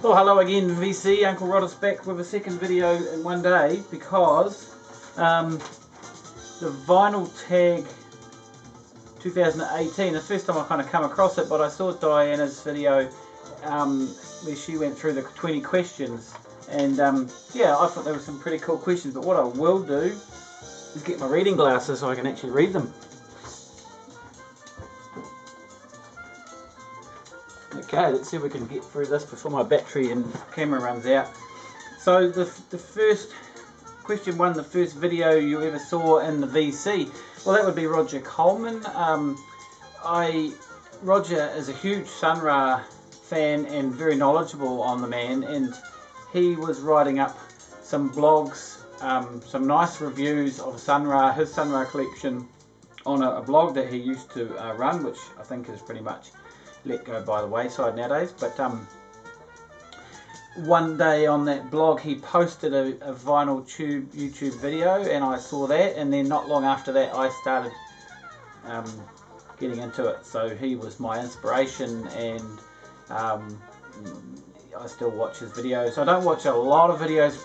Oh, hello again, VC. Uncle Rod is back with a second video in one day because the Vinyl Tag 2018, the first time I kind of come across it, but I saw Diana's video where she went through the 20 questions, and yeah, I thought there were some pretty cool questions. But what I will do is get my reading glasses so I can actually read them. Okay, let's see if we can get through this before my battery and camera runs out. So the first question one, the first video you ever saw in the VC, well, that would be Roger Coleman. Roger is a huge Sun Ra fan and very knowledgeable on the man, and he was writing up some blogs, some nice reviews of Sun Ra, his Sun Ra collection, on a blog that he used to run, which I think is pretty much let go by the wayside nowadays. But one day on that blog he posted a Vinyl Tube YouTube video, and I saw that, and then not long after that I started getting into it. So he was my inspiration, and I still watch his videos. I don't watch a lot of videos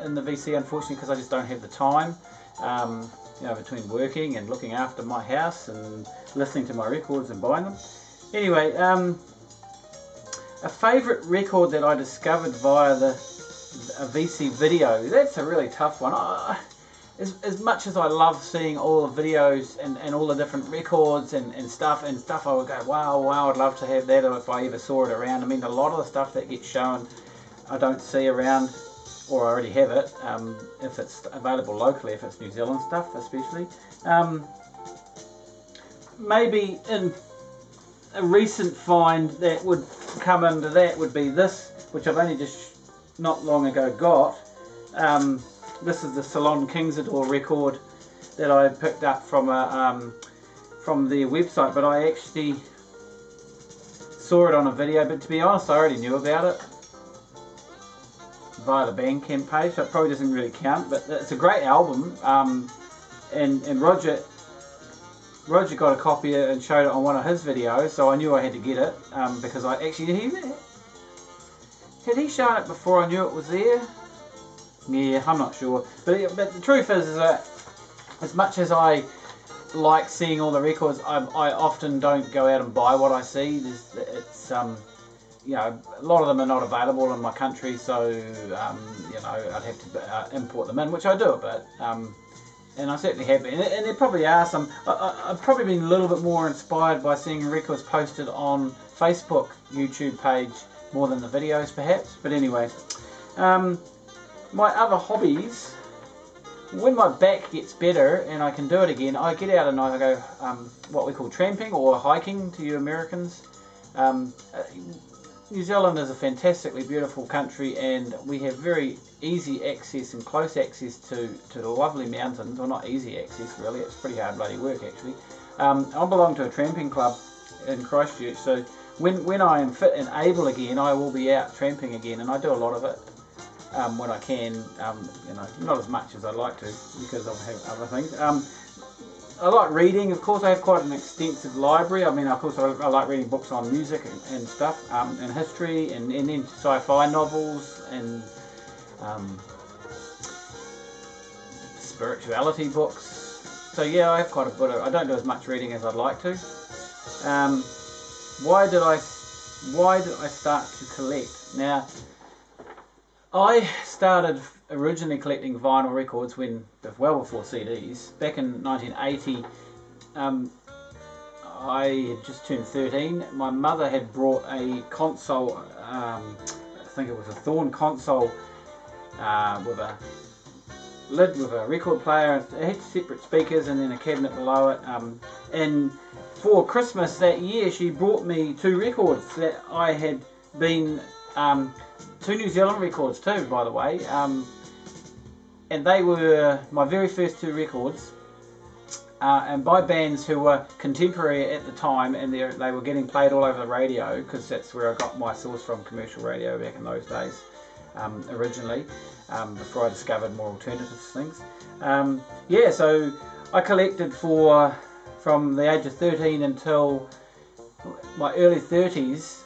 in the VC, unfortunately, because I just don't have the time, you know, between working and looking after my house and listening to my records and buying them. Anyway, a favourite record that I discovered via a VC video, that's a really tough one. As much as I love seeing all the videos and all the different records and stuff, I would go, wow, I'd love to have that if I ever saw it around. I mean, a lot of the stuff that gets shown I don't see around, or I already have it, if it's available locally, if it's New Zealand stuff especially. Maybe in a recent find that would come under that would be this, which I've only just not long ago got. This is the Salon Kingsadore record that I picked up from their website, but I actually saw it on a video. But to be honest, I already knew about it via the Bandcamp page, so it probably doesn't really count. But it's a great album, and Roger got a copy and showed it on one of his videos, so I knew I had to get it, because I actually, had he shown it before I knew it was there? Yeah, I'm not sure. But the truth is that as much as I like seeing all the records, I often don't go out and buy what I see. It's you know, a lot of them are not available in my country, so you know, I'd have to import them in, which I do, but and I certainly have been. And there probably are some. I've probably been a little bit more inspired by seeing records posted on Facebook YouTube page more than the videos, perhaps. But anyway, my other hobbies, when my back gets better and I can do it again, I get out and I go what we call tramping, or hiking to you Americans. New Zealand is a fantastically beautiful country, and we have very easy access and close access to the lovely mountains. Well, not easy access really, it's pretty hard bloody work actually. I belong to a tramping club in Christchurch, so when I am fit and able again, I will be out tramping again, and I do a lot of it when I can. You know, not as much as I'd like to, because I have other things. I like reading, of course. I have quite an extensive library. I mean, of course, I like reading books on music and stuff, and history, and then sci-fi novels, and spirituality books. So yeah, I have quite a bit of. I don't do as much reading as I'd like to. Why did I start to collect? Now, I started originally collecting vinyl records well before CDs. Back in 1980, I had just turned 13. My mother had brought a console, I think it was a Thorn console, with a lid with a record player. It had separate speakers and then a cabinet below it. And for Christmas that year, she brought me 2 records that I had been, 2 New Zealand records too, by the way. And they were my very first 2 records, and by bands who were contemporary at the time, and they were getting played all over the radio, because that's where I got my source from, commercial radio back in those days, originally, before I discovered more alternative things. Yeah, so I collected from the age of 13 until my early 30s,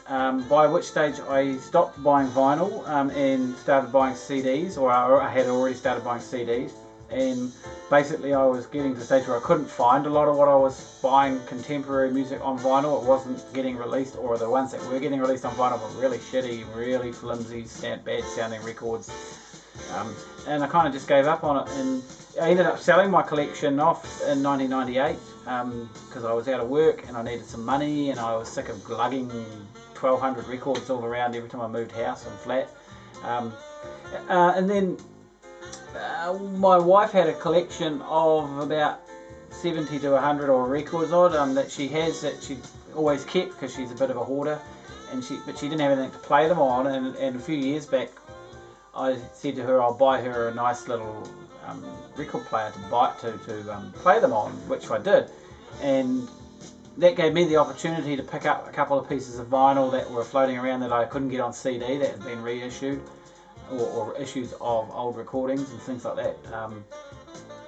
by which stage I stopped buying vinyl and started buying CDs, or I had already started buying CDs, and basically I was getting to the stage where I couldn't find a lot of what I was buying contemporary music on vinyl. It wasn't getting released, or the ones that were getting released on vinyl were really shitty, really flimsy, bad sounding records, and I kind of just gave up on it, and I ended up selling my collection off in 1998 because I was out of work and I needed some money, and I was sick of lugging 1,200 records all around every time I moved house and flat. And then my wife had a collection of about 70 to 100 or records odd that she always kept because she's a bit of a hoarder, but she didn't have anything to play them on, and a few years back I said to her I'll buy her a nice little record player to play them on, which I did, and that gave me the opportunity to pick up a couple of pieces of vinyl that were floating around that I couldn't get on CD that had been reissued, or issues of old recordings and things like that,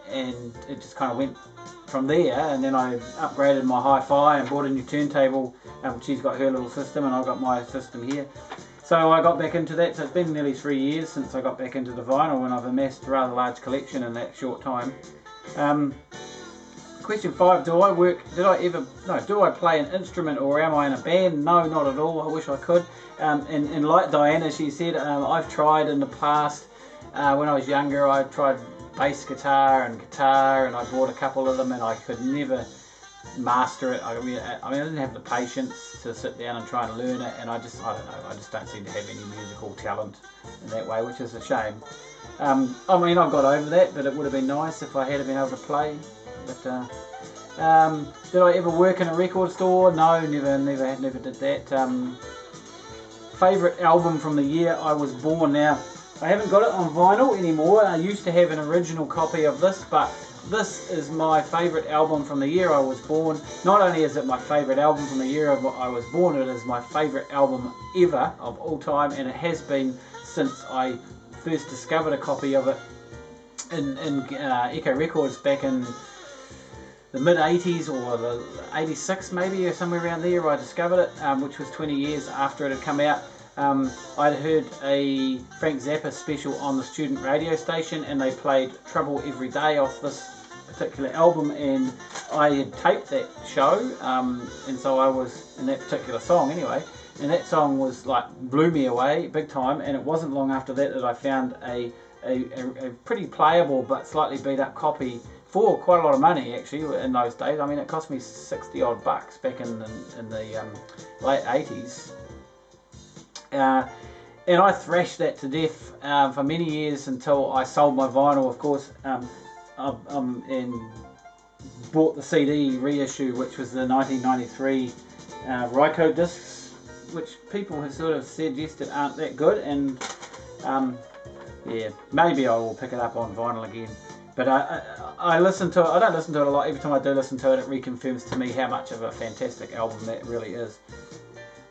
and it just kind of went from there. And then I upgraded my hi-fi and bought a new turntable. She's got her little system and I've got my system here. So I got back into that. So it's been nearly 3 years since I got back into the vinyl, and I've amassed a rather large collection in that short time. Question 5, do I play an instrument, or am I in a band? No, not at all. I wish I could. And like Diana, she said, I've tried in the past, when I was younger, I tried bass guitar, and I bought a couple of them, and I could never master it. I mean, I didn't have the patience to sit down and try and learn it, and I just don't seem to have any musical talent in that way, which is a shame. I mean, I've got over that, but it would have been nice if I had been able to play. But did I ever work in a record store? No, never did that. Favourite album from the year I was born. Now, I haven't got it on vinyl anymore. I used to have an original copy of this, but this is my favourite album from the year I was born. Not only is it my favourite album from the year I was born, it is my favourite album ever of all time, and it has been since I first discovered a copy of it in Echo Records back in the mid-80s, or the 86 maybe, or somewhere around there I discovered it, which was 20 years after it had come out. I'd heard a Frank Zappa special on the student radio station, and they played Trouble Every Day off this particular album, and I had taped that show, and so I was in that particular song anyway, and that song was like, blew me away big time. And it wasn't long after that that I found a pretty playable but slightly beat up copy for quite a lot of money, actually, in those days. I mean, it cost me 60 odd bucks back in the late 80s. And I thrashed that to death for many years until I sold my vinyl, of course, and bought the CD reissue, which was the 1993 Ryko discs, which people have sort of suggested aren't that good, and yeah, maybe I will pick it up on vinyl again. But I listen to it. I don't listen to it a lot. Every time I do listen to it, it reconfirms to me how much of a fantastic album that really is.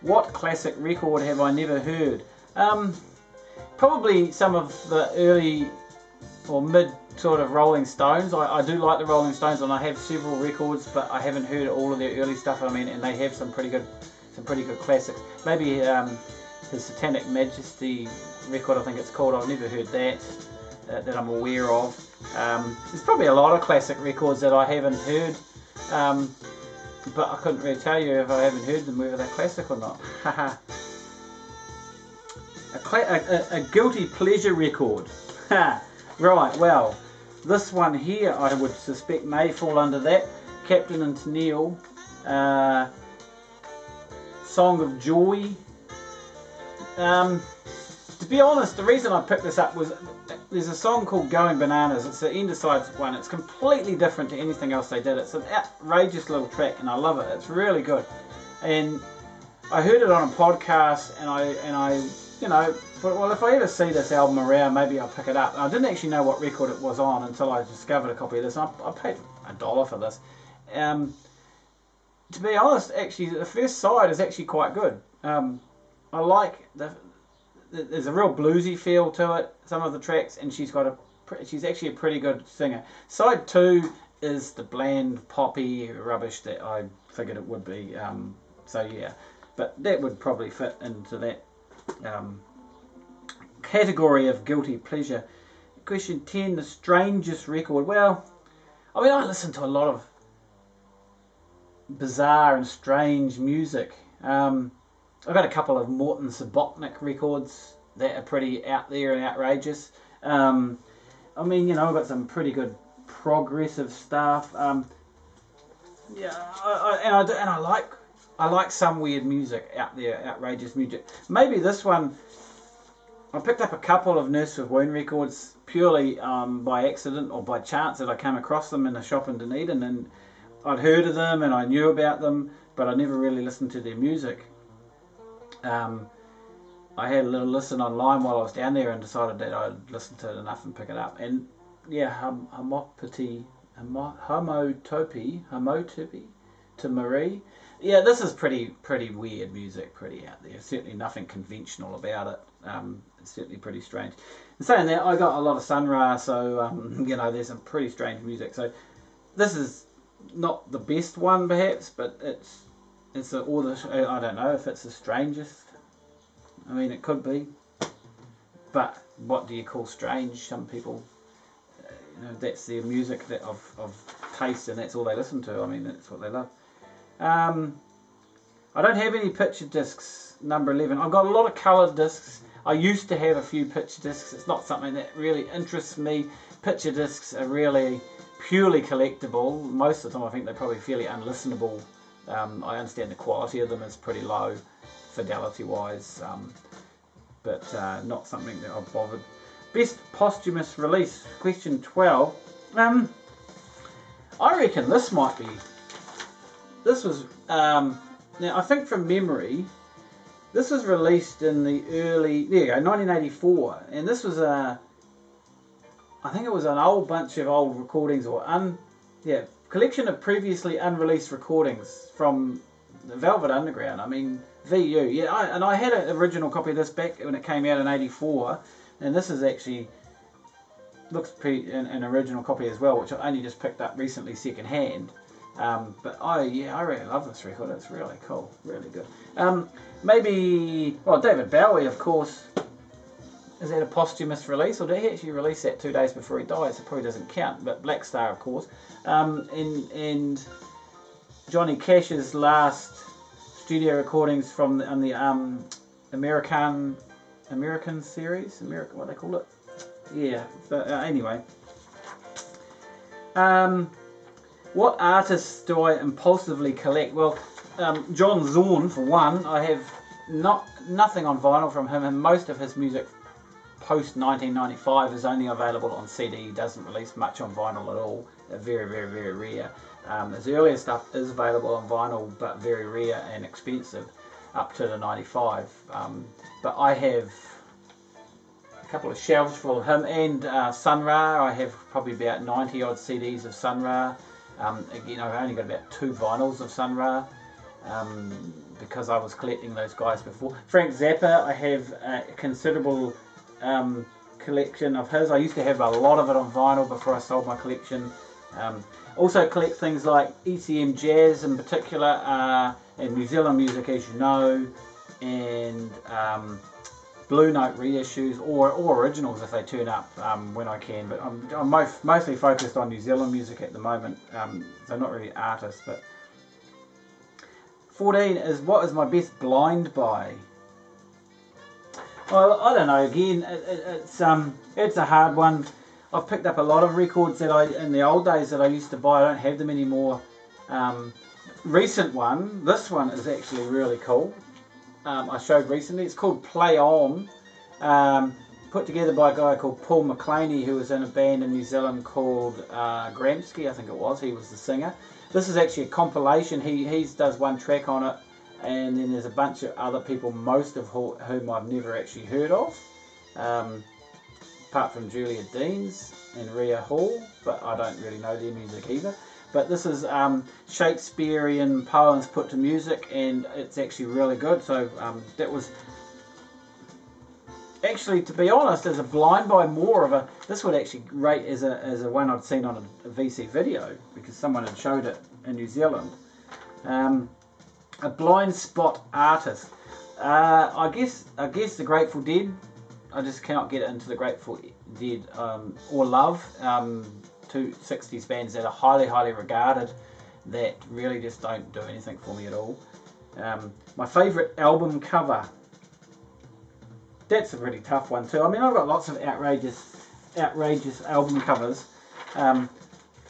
What classic record have I never heard? Probably some of the early or mid sort of Rolling Stones. I do like the Rolling Stones, and I have several records, but I haven't heard all of their early stuff. I mean, and they have some pretty good classics. Maybe his Satanic Majesty record, I think it's called. I've never heard that I'm aware of. There's probably a lot of classic records that I haven't heard, but I couldn't really tell you if I haven't heard them whether they're classic or not. A guilty pleasure record. Right, well, this one here I would suspect may fall under that. Captain and Tennille, Song of Joy. To be honest, the reason I picked this up was there's a song called Going Bananas. It's the Endicide one. It's completely different to anything else they did. It's an outrageous little track, and I love it. It's really good. And I heard it on a podcast, and I you know, thought, well, if I ever see this album around, maybe I'll pick it up. And I didn't actually know what record it was on until I discovered a copy of this. And I paid $1 for this. To be honest, actually, the first side is actually quite good. I like there's a real bluesy feel to it, some of the tracks, and she's actually a pretty good singer. Side 2 is the bland poppy rubbish that I figured it would be. So yeah, but that would probably fit into that category of guilty pleasure. Question 10, the strangest record. Well, I mean, I listen to a lot of bizarre and strange music. I've got a couple of Morton Subotnick records that are pretty out there and outrageous. I mean, you know, I've got some pretty good progressive stuff. Yeah, I like some weird music out there, outrageous music. Maybe this one, I picked up a couple of Nurse with Wound records purely by accident or by chance that I came across them in a shop in Dunedin, and I'd heard of them and I knew about them, but I never really listened to their music. I had a little listen online while I was down there and decided that I'd listen to it enough and pick it up. And yeah, Homotopy to Marie. Yeah, this is pretty weird music, pretty out there. Certainly nothing conventional about it. It's certainly pretty strange. And saying that, I got a lot of Sun Ra, so you know, there's some pretty strange music. So this is not the best one, perhaps, but it's I don't know if it's the strangest. I mean, it could be, but what do you call strange? Some people, you know, that's their music of taste, and that's all they listen to. I mean, that's what they love. I don't have any picture discs, number 11. I've got a lot of coloured discs. I used to have a few picture discs. It's not something that really interests me. Picture discs are really purely collectible. Most of the time I think they're probably fairly unlistenable. I understand the quality of them is pretty low, fidelity wise, but not something that I've bothered. Best posthumous release, question 12. I reckon this might be, this was, now I think from memory, this was released in the early, there you go, 1984, and this was I think it was an old bunch of old recordings, or collection of previously unreleased recordings from the Velvet Underground. I mean, VU, yeah, and I had an original copy of this back when it came out in 84, and this is actually, looks pretty, an original copy as well, which I only just picked up recently second hand. But I really love this record. It's really cool, really good. Maybe, well, David Bowie, of course. Is that a posthumous release, or did he actually release that 2 days before he died? So it probably doesn't count. But Black Star, of course, and Johnny Cash's last studio recordings from the American series, what they call it. Yeah. But anyway. What artists do I impulsively collect? Well, John Zorn, for one. I have nothing on vinyl from him, and most of his music post 1995 is only available on CD. He doesn't release much on vinyl at all. They're very, very, very rare. His earlier stuff is available on vinyl, but very rare and expensive, up to the 95. But I have a couple of shelves full of him, and Sun Ra. I have probably about 90 odd CDs of Sun Ra. Again, I've only got about 2 vinyls of Sun Ra, because I was collecting those guys before. Frank Zappa, I have a considerable collection of his. I used to have a lot of it on vinyl before I sold my collection. Also collect things like ECM jazz in particular, and New Zealand music, as you know, and Blue Note reissues, or originals if they turn up when I can. But I'm mostly focused on New Zealand music at the moment, so not really artists. But 14 is, what is my best blind buy? Well, I don't know. Again, it's a hard one. I've picked up a lot of records that in the old days that I used to buy. I don't have them anymore. Recent one, this one is actually really cool. I showed recently. It's called Play On, put together by a guy called Paul McClaney, who was in a band in New Zealand called Gramsci, I think it was. He was the singer. This is actually a compilation. He does one track on it, and then there's a bunch of other people, most of whom I've never actually heard of, apart from Julia Deans and Rhea Hall, but I don't really know their music either. But this is Shakespearean poems put to music, and it's actually really good. So that was actually, to be honest, as a blind buy, more of a, this would actually rate as a one I'd seen on a VC video, because someone had showed it in New Zealand. A blind spot artist. I guess the Grateful Dead. I just cannot get into the Grateful Dead or Love. Two 60s bands that are highly regarded that really just don't do anything for me at all. My favourite album cover. That's a pretty tough one too. I mean, I've got lots of outrageous album covers. I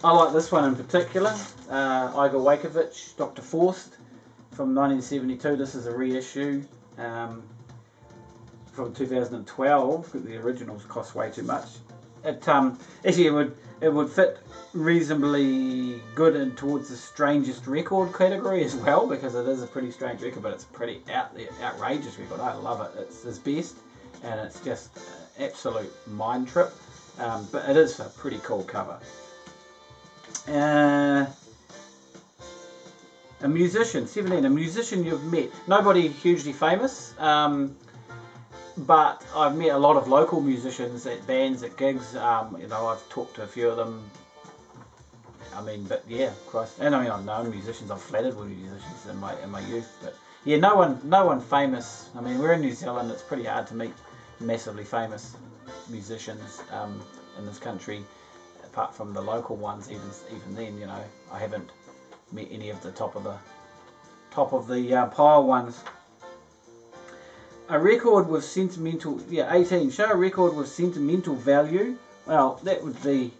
like this one in particular. Igor Wakovich, Dr. Faust from 1972. This is a reissue from 2012 because the originals cost way too much. Actually it would fit reasonably good in towards the strangest record category as well, because it is a pretty strange record, but it's a pretty outrageous record. I love it. It's his best, and it's just an absolute mind trip. But it is a pretty cool cover. A musician, 17, a musician you've met. Nobody hugely famous, but I've met a lot of local musicians at bands, at gigs. You know, I've talked to a few of them. I mean, but yeah, Christ. And I mean, I've known musicians. I've flattered with musicians in my youth. But yeah, no one famous. I mean, we're in New Zealand. It's pretty hard to meet massively famous musicians in this country, apart from the local ones. Even then, you know, I haven't met any of the top of the pile ones. A record with sentimental, 18. Show a record with sentimental value. Well, that would be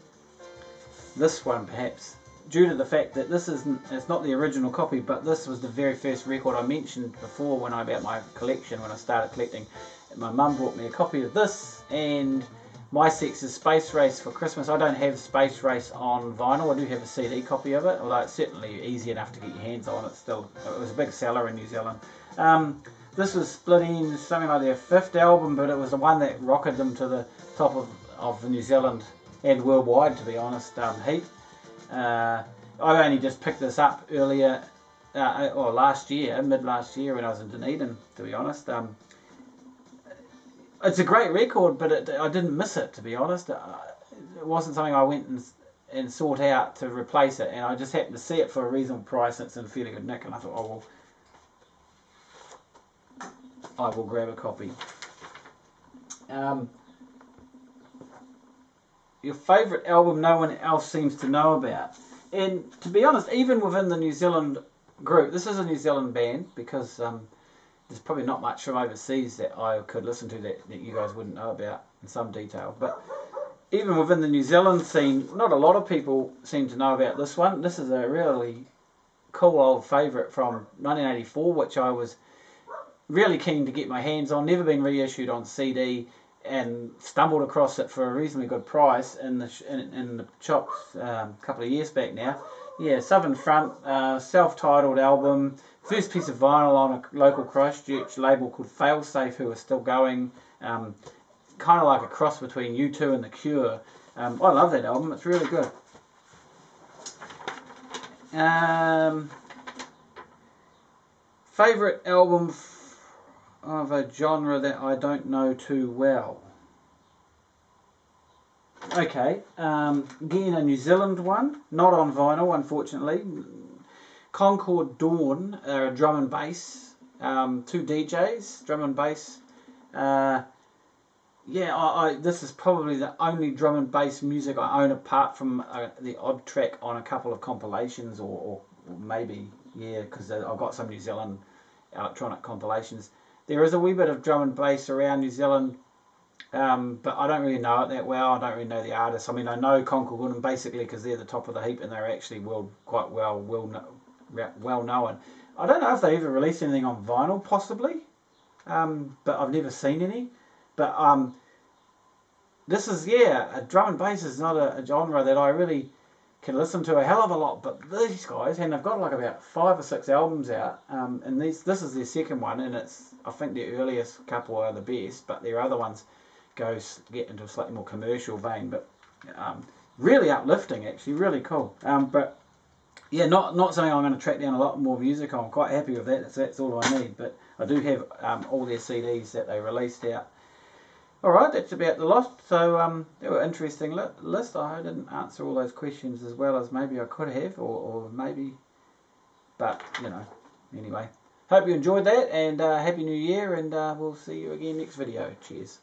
this one perhaps, due to the fact that it's not the original copy, but this was the very first record I mentioned before when about my collection, when I started collecting. My mum brought me a copy of this and My Sex's Space Race for Christmas. I don't have Space Race on vinyl. I do have a CD copy of it, although it's certainly easy enough to get your hands on. It was a big seller in New Zealand. This was Split something like their 5th album, but it was the one that rocketed them to the top of the New Zealand and worldwide, to be honest, heap. I only just picked this up earlier, or mid last year when I was in Dunedin, to be honest. It's a great record, but I didn't miss it, to be honest. It wasn't something I went and sought out to replace it, and I just happened to see it for a reasonable price, and it's in fairly good nick, and I thought, oh well, I will grab a copy. Your favourite album no one else seems to know about. And to be honest, even within the New Zealand group, this is a New Zealand band, because there's probably not much from overseas that I could listen to that you guys wouldn't know about in some detail. But even within the New Zealand scene, not a lot of people seem to know about this one. This is a really cool old favourite from 1984, which I was really keen to get my hands on. Never been reissued on CD, and stumbled across it for a reasonably good price in the shops a couple of years back now. Yeah, Southern Front, self-titled album, first piece of vinyl on a local Christchurch label called Failsafe, who are still going. Kind of like a cross between U2 and The Cure. I love that album, it's really good. Favourite album of a genre that I don't know too well. Okay, again a New Zealand one, not on vinyl unfortunately. Concord Dawn, drum and bass, 2 DJs, drum and bass. This is probably the only drum and bass music I own, apart from the odd track on a couple of compilations, or maybe, because I've got some New Zealand electronic compilations. There is a wee bit of drum and bass around New Zealand, but I don't really know it that well. I don't really know the artists. I mean, I know Concord Dawn basically because they're the top of the heap, and they're actually quite well known. I don't know if they ever released anything on vinyl, possibly, but I've never seen any. But this is, a drum and bass is not a genre that I really can listen to a hell of a lot, but these guys, and they've got like about 5 or 6 albums out, and this is their second one, and I think their earliest couple are the best, but their other ones get into a slightly more commercial vein, but really uplifting, actually, really cool. But yeah, not something I'm going to track down a lot more music on. I'm quite happy with that. That's all I need. But I do have all their CDs that they released out. Alright, that's about the lot. So they were an interesting list. I didn't answer all those questions as well as maybe I could have, or maybe, but you know, anyway. Hope you enjoyed that, and Happy New Year, and we'll see you again next video. Cheers.